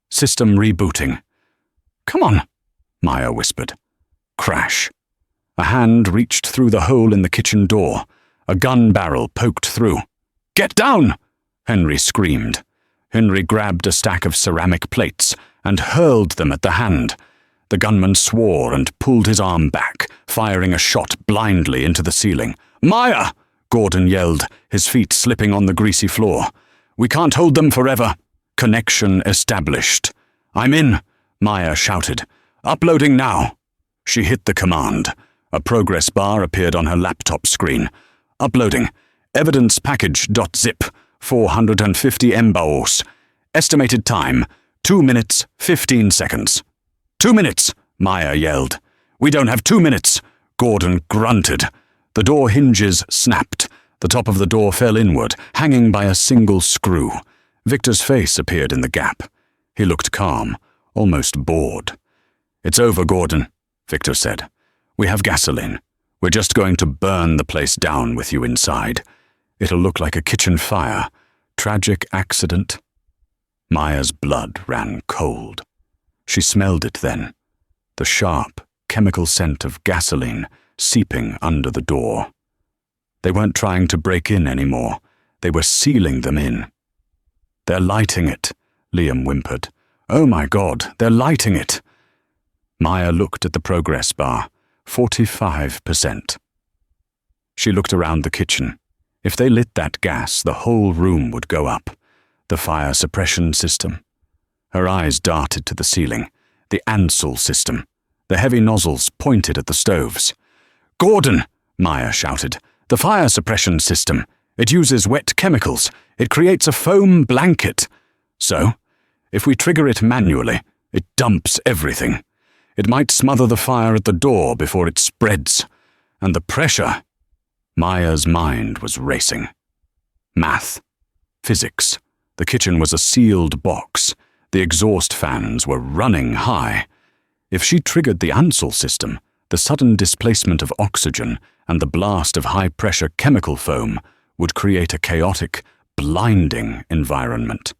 System rebooting. Come on, Maya whispered. Crash. A hand reached through the hole in the kitchen door. A gun barrel poked through. Get down! Henry screamed. Henry grabbed a stack of ceramic plates and hurled them at the hand. The gunman swore and pulled his arm back, firing a shot blindly into the ceiling. Maya! Gordon yelled, his feet slipping on the greasy floor. We can't hold them forever. Connection established. I'm in, Maya shouted. Uploading now. She hit the command. A progress bar appeared on her laptop screen. Uploading. Evidence package.zip. 450 MBAs. Estimated time, 2 minutes, 15 seconds. 2 minutes, Maya yelled. We don't have 2 minutes, Gordon grunted. The door hinges snapped. The top of the door fell inward, hanging by a single screw. Victor's face appeared in the gap. He looked calm, almost bored. "It's over, Gordon," Victor said. "We have gasoline. We're just going to burn the place down with you inside. It'll look like a kitchen fire. Tragic accident." Maya's blood ran cold. She smelled it then. The sharp, chemical scent of gasoline seeping under the door. They weren't trying to break in anymore. They were sealing them in. "They're lighting it," Liam whimpered. "Oh my God, they're lighting it." Maya looked at the progress bar. 45%. She looked around the kitchen. If they lit that gas, the whole room would go up. The fire suppression system. Her eyes darted to the ceiling. The Ansel system. The heavy nozzles pointed at the stoves. "Gordon!" Maya shouted. "The fire suppression system. It uses wet chemicals. It creates a foam blanket. So, if we trigger it manually, it dumps everything. It might smother the fire at the door before it spreads. And the pressure..." Maya's mind was racing. Math. Physics. The kitchen was a sealed box. The exhaust fans were running high. If she triggered the Ansel system, the sudden displacement of oxygen and the blast of high-pressure chemical foam would create a chaotic, blinding environment.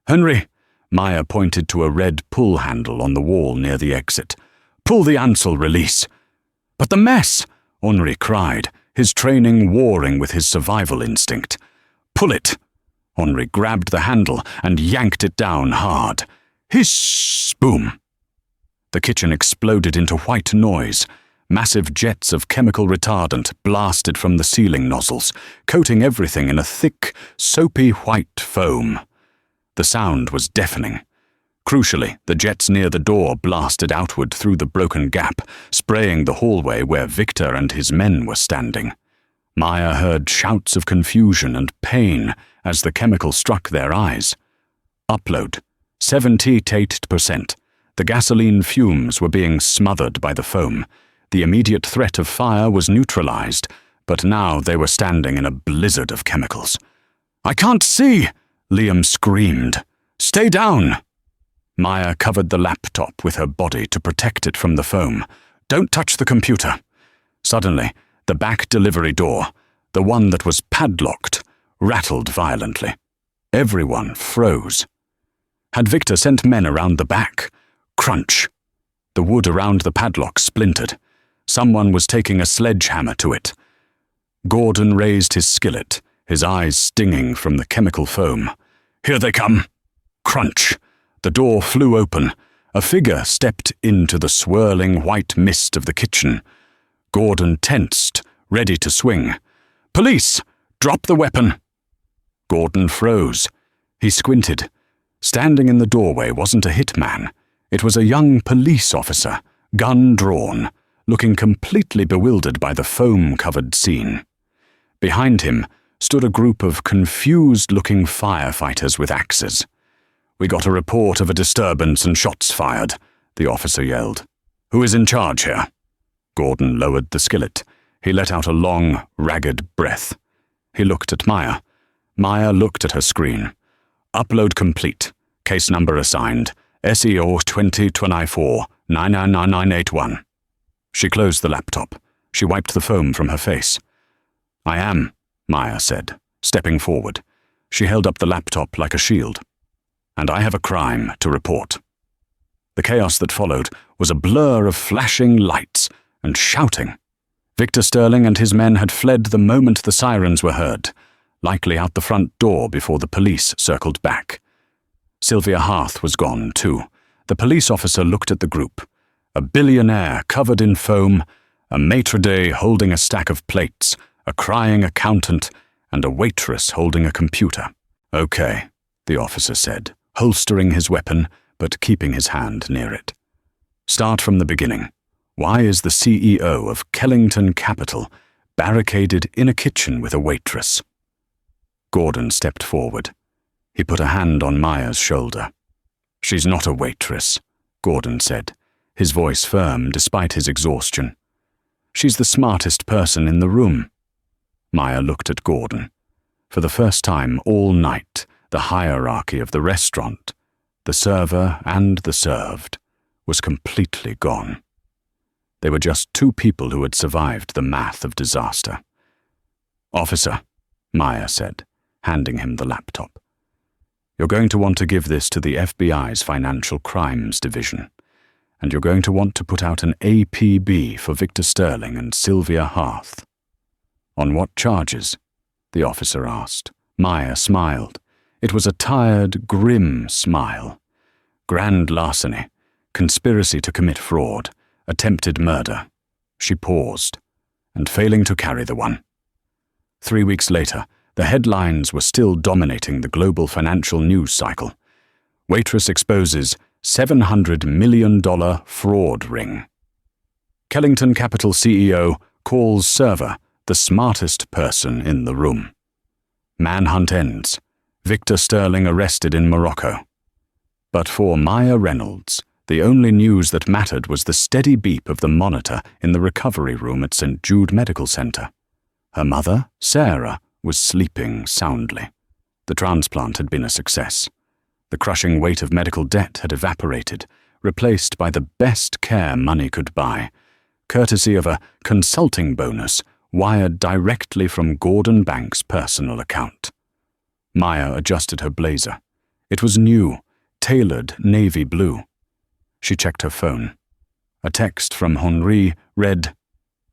"Henry," Maya pointed to a red pull handle on the wall near the exit. "Pull the Ansel release." "But the mess!" Henri cried, his training warring with his survival instinct. "Pull it." Henri grabbed the handle and yanked it down hard. Hiss! Boom! The kitchen exploded into white noise. Massive jets of chemical retardant blasted from the ceiling nozzles, coating everything in a thick, soapy white foam. The sound was deafening. Crucially, the jets near the door blasted outward through the broken gap, spraying the hallway where Victor and his men were standing. Maya heard shouts of confusion and pain as the chemical struck their eyes. Upload. 78%. The gasoline fumes were being smothered by the foam. The immediate threat of fire was neutralized, but now they were standing in a blizzard of chemicals. "I can't see!" Liam screamed. "Stay down!" Maya covered the laptop with her body to protect it from the foam. "Don't touch the computer." Suddenly, the back delivery door, the one that was padlocked, rattled violently. Everyone froze. Had Victor sent men around the back? Crunch. The wood around the padlock splintered. Someone was taking a sledgehammer to it. Gordon raised his skillet, his eyes stinging from the chemical foam. "Here they come!" Crunch. The door flew open. A figure stepped into the swirling white mist of the kitchen. Gordon tensed, ready to swing. "Police! Drop the weapon!" Gordon froze. He squinted. Standing in the doorway wasn't a hitman. It was a young police officer, gun drawn, looking completely bewildered by the foam-covered scene. Behind him stood a group of confused-looking firefighters with axes. "We got a report of a disturbance and shots fired," the officer yelled. "Who is in charge here?" Gordon lowered the skillet. He let out a long, ragged breath. He looked at Maya. Maya looked at her screen. "Upload complete. Case number assigned. SEO 2024-999981. She closed the laptop. She wiped the foam from her face. "I am," Maya said, stepping forward. She held up the laptop like a shield. "And I have a crime to report." The chaos that followed was a blur of flashing lights and shouting. Victor Sterling and his men had fled the moment the sirens were heard, likely out the front door before the police circled back. Sylvia Harth was gone, too. The police officer looked at the group. A billionaire covered in foam, a maitre d' holding a stack of plates, a crying accountant, and a waitress holding a computer. "Okay," the officer said, holstering his weapon, but keeping his hand near it. "Start from the beginning. Why is the CEO of Kellington Capital barricaded in a kitchen with a waitress?" Gordon stepped forward. He put a hand on Maya's shoulder. "She's not a waitress," Gordon said, his voice firm despite his exhaustion. She's the smartest person in the room. Maya looked at Gordon. For the first time all night, the hierarchy of the restaurant, the server and the served, was completely gone. They were just two people who had survived the math of disaster. "Officer," Maya said, handing him the laptop. "You're going to want to give this to the FBI's Financial Crimes Division, and you're going to want to put out an APB for Victor Sterling and Sylvia Harth." "On what charges?" the officer asked. Maya smiled. It was a tired, grim smile. "Grand larceny, conspiracy to commit fraud, attempted murder." She paused, "and failing to carry the one." 3 weeks later, the headlines were still dominating the global financial news cycle. Waitress exposes $700 million fraud ring. Kellington Capital CEO calls server the smartest person in the room. Manhunt ends. Victor Sterling arrested in Morocco. But for Maya Reynolds, the only news that mattered was the steady beep of the monitor in the recovery room at St. Jude Medical Center. Her mother, Sarah, was sleeping soundly. The transplant had been a success. The crushing weight of medical debt had evaporated, replaced by the best care money could buy, courtesy of a consulting bonus wired directly from Gordon Banks' personal account. Maya adjusted her blazer. It was new, tailored navy blue. She checked her phone. A text from Henri read,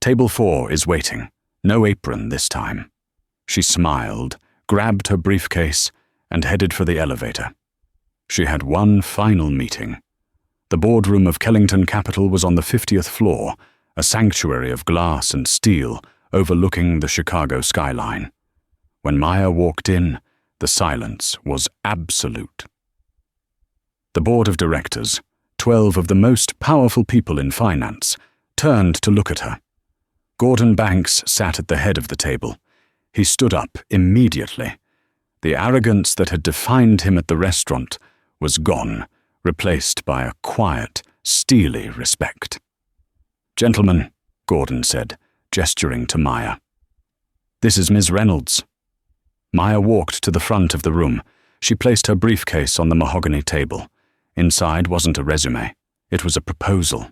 "Table 4 is waiting. No apron this time." She smiled, grabbed her briefcase, and headed for the elevator. She had one final meeting. The boardroom of Kellington Capital was on the 50th floor, a sanctuary of glass and steel overlooking the Chicago skyline. When Maya walked in, the silence was absolute. The board of directors, 12 of the most powerful people in finance, turned to look at her. Gordon Banks sat at the head of the table. He stood up immediately. The arrogance that had defined him at the restaurant was gone, replaced by a quiet, steely respect. "Gentlemen," Gordon said, gesturing to Maya. "This is Ms. Reynolds." Maya walked to the front of the room. She placed her briefcase on the mahogany table. Inside wasn't a resume. It was a proposal.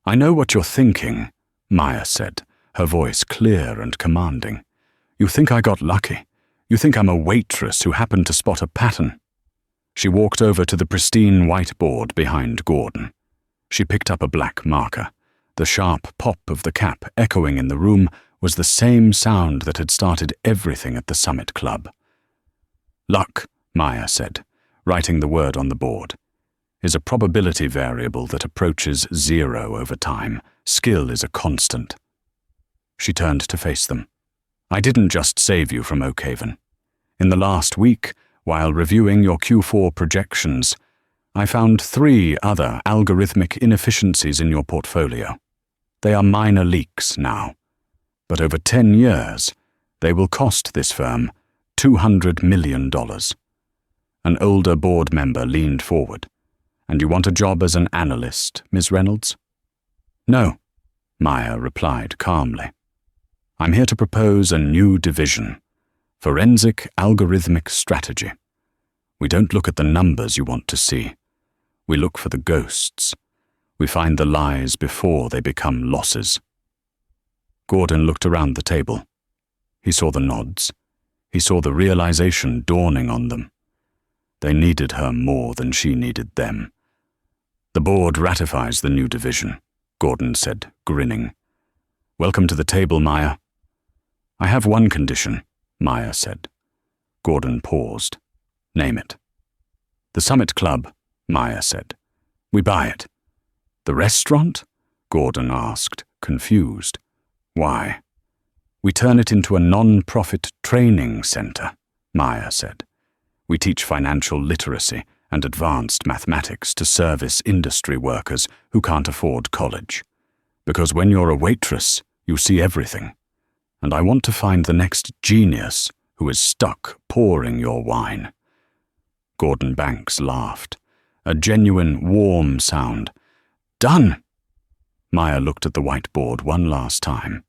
"I know what you're thinking," Maya said, her voice clear and commanding. "You think I got lucky. You think I'm a waitress who happened to spot a pattern." She walked over to the pristine whiteboard behind Gordon. She picked up a black marker. The sharp pop of the cap echoing in the room was the same sound that had started everything at the Summit Club. "Luck," Maya said, writing the word on the board, "is a probability variable that approaches 0 over time. Skill is a constant." She turned to face them. "I didn't just save you from Oakhaven. In the last week, while reviewing your Q4 projections, I found 3 other algorithmic inefficiencies in your portfolio. They are minor leaks now, but over 10 years, they will cost this firm $200 million. An older board member leaned forward. "And you want a job as an analyst, Ms. Reynolds?" "No," Maya replied calmly. "I'm here to propose a new division, forensic algorithmic strategy. We don't look at the numbers you want to see. We look for the ghosts. We find the lies before they become losses." Gordon looked around the table. He saw the nods. He saw the realization dawning on them. They needed her more than she needed them. "The board ratifies the new division," Gordon said, grinning. "Welcome to the table, Maya." "I have one condition," Maya said. Gordon paused. "Name it." "The Summit Club," Maya said. "We buy it." "The restaurant?" Gordon asked, confused. "Why?" "We turn it into a non-profit training center," Maya said. "We teach financial literacy and advanced mathematics to service industry workers who can't afford college. Because when you're a waitress, you see everything. And I want to find the next genius who is stuck pouring your wine." Gordon Banks laughed. A genuine, warm sound. "Done!" Maya looked at the whiteboard one last time.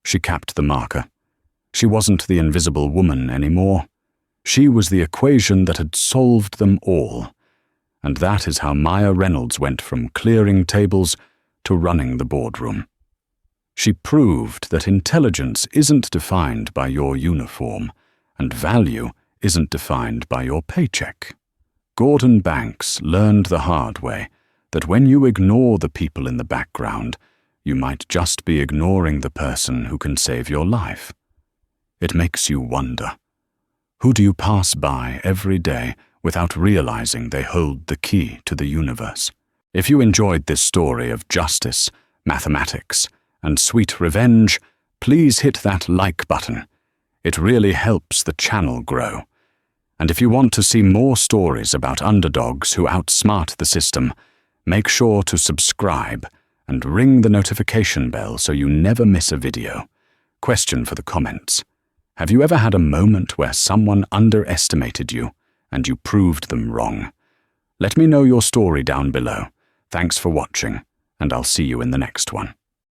She capped the marker. She wasn't the invisible woman anymore. She was the equation that had solved them all. And that is how Maya Reynolds went from clearing tables to running the boardroom. She proved that intelligence isn't defined by your uniform, and value isn't defined by your paycheck. Gordon Banks learned the hard way that when you ignore the people in the background, you might just be ignoring the person who can save your life. It makes you wonder, who do you pass by every day without realizing they hold the key to the universe? If you enjoyed this story of justice, mathematics, and sweet revenge, please hit that like button. It really helps the channel grow. And if you want to see more stories about underdogs who outsmart the system, make sure to subscribe and ring the notification bell so you never miss a video. Question for the comments. Have you ever had a moment where someone underestimated you and you proved them wrong? Let me know your story down below. Thanks for watching, and I'll see you in the next one.